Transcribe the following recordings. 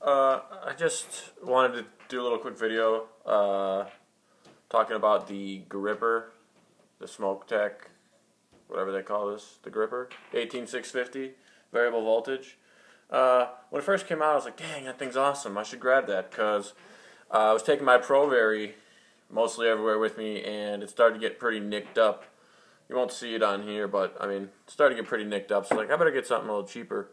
I just wanted to do a little quick video talking about the Gripper, the SMOK Tech, whatever they call this, the Gripper, 18650, variable voltage. When it first came out, I was like, dang, that thing's awesome. I should grab that because I was taking my Pro VV mostly everywhere with me, and it started to get pretty nicked up. You won't see it on here, but I mean, it started to get pretty nicked up. So like, I better get something a little cheaper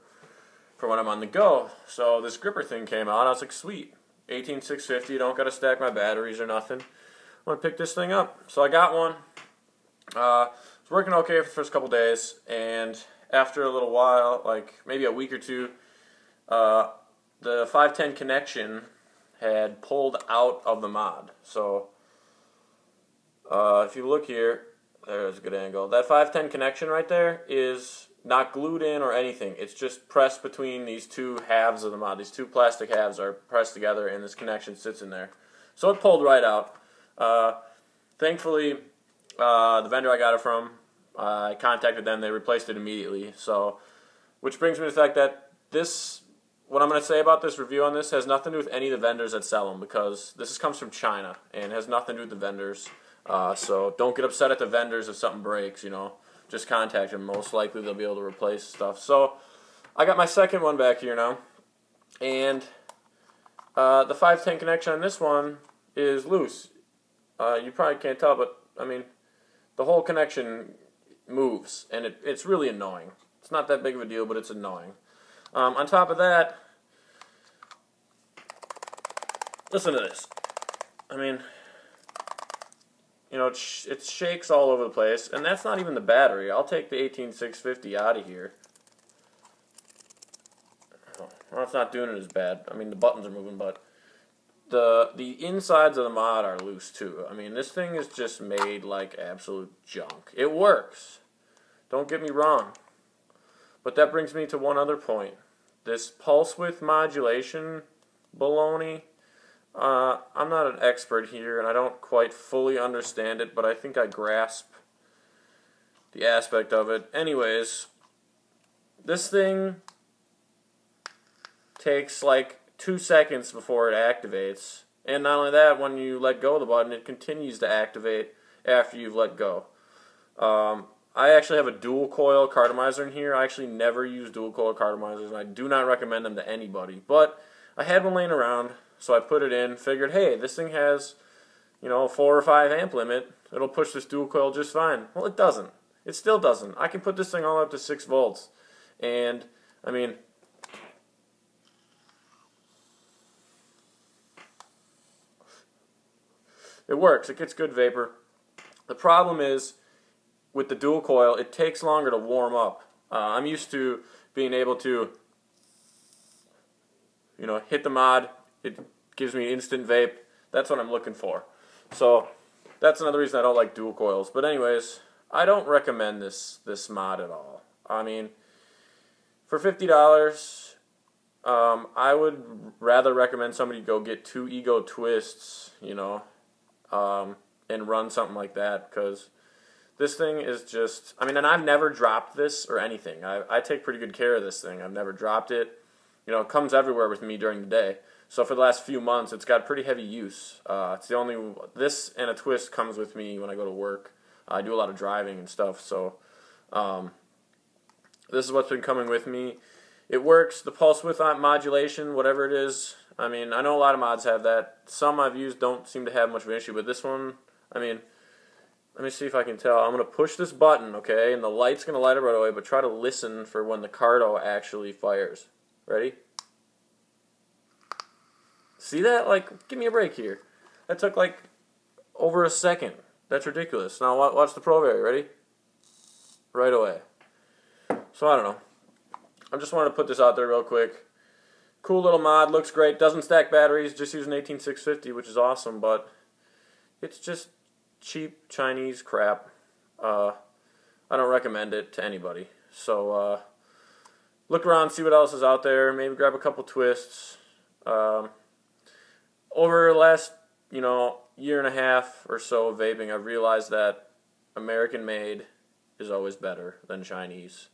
for when I'm on the go. So this Gripper thing came out. I was like, sweet, 18650. Don't got to stack my batteries or nothing. I'm gonna pick this thing up. So I got one. It was working okay for the first couple days, and after a little while, like maybe a week or two, the 510 connection had pulled out of the mod. So if you look here, there's a good angle. That 510 connection right there is not glued in or anything. It's just pressed between these two halves of the mod. These two plastic halves are pressed together, and this connection sits in there. So it pulled right out. Thankfully, the vendor I got it from, I contacted them. They replaced it immediately. So, which brings me to the fact that this, what I'm going to say about this review on this has nothing to do with any of the vendors that sell them, because this comes from China and has nothing to do with the vendors. So don't get upset at the vendors if something breaks, you know. Just contact them. Most likely they'll be able to replace stuff. So I got my second one back here now, and the 510 connection on this one is loose. You probably can't tell, but I mean, the whole connection moves, and it's really annoying. It's not that big of a deal, but it's annoying. On top of that, listen to this. I mean, you know, it shakes all over the place, and that's not even the battery. I'll take the 18650 out of here. Well, it's not doing it as bad. I mean, the buttons are moving, but the insides of the mod are loose too. I mean, this thing is just made like absolute junk. It works. Don't get me wrong. But that brings me to one other point. This pulse width modulation baloney. I'm not an expert here, and I don't quite fully understand it, but I think I grasp the aspect of it. Anyways, this thing takes like 2 seconds before it activates, and not only that, when you let go of the button, it continues to activate after you've let go. I actually have a dual coil cartomizer in here. I actually never use dual coil cartomizers, and I do not recommend them to anybody, but I had one laying around, so I put it in, figured, hey, this thing has, you know, a 4 or 5 amp limit. It'll push this dual coil just fine. Well, it doesn't. It still doesn't. I can put this thing all up to 6 volts, and I mean, it works. It gets good vapor. The problem is, with the dual coil, it takes longer to warm up. I'm used to being able to, you know, hit the mod. It gives me instant vape. That's what I'm looking for. So that's another reason I don't like dual coils. But anyways, I don't recommend this mod at all. I mean, for $50, I would rather recommend somebody go get 2 Ego twists, you know, and run something like that, because this thing is just, I mean, and I've never dropped this or anything. I take pretty good care of this thing. I've never dropped it. You know, it comes everywhere with me during the day. So for the last few months, it's got pretty heavy use. It's the only, this and a twist comes with me when I go to work. I do a lot of driving and stuff, so this is what's been coming with me. It works. The pulse width modulation, whatever it is, I mean, I know a lot of mods have that. Some I've used don't seem to have much of an issue, but this one, I mean, let me see if I can tell. I'm going to push this button, okay, and the light's going to light up right away, but try to listen for when the carto actually fires. Ready? See that? Like, give me a break here. That took like over a second. That's ridiculous. Now watch the Pro VV. Ready? Right away. So I don't know. I just wanted to put this out there real quick. Cool little mod. Looks great. Doesn't stack batteries. Just using 18650, which is awesome, but it's just cheap Chinese crap. I don't recommend it to anybody. So look around, see what else is out there. Maybe grab a couple twists. Over the last, you know, year and a half or so of vaping, I've realized that American made is always better than Chinese.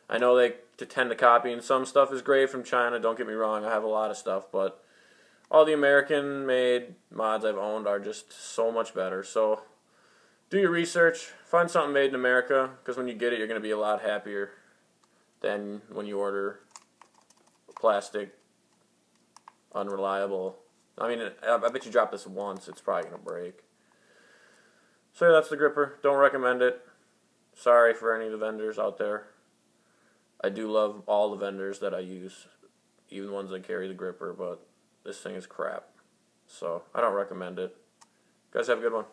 I know they tend to copy, and some stuff is great from China. Don't get me wrong, I have a lot of stuff, but all the American-made mods I've owned are just so much better. So do your research. Find something made in America, because when you get it, you're going to be a lot happier than when you order plastic, unreliable. I mean, I bet you drop this once, it's probably going to break. So yeah, that's the gripper. Don't recommend it. Sorry for any of the vendors out there. I do love all the vendors that I use, even the ones that carry the gripper, but this thing is crap. So I don't recommend it. You guys have a good one.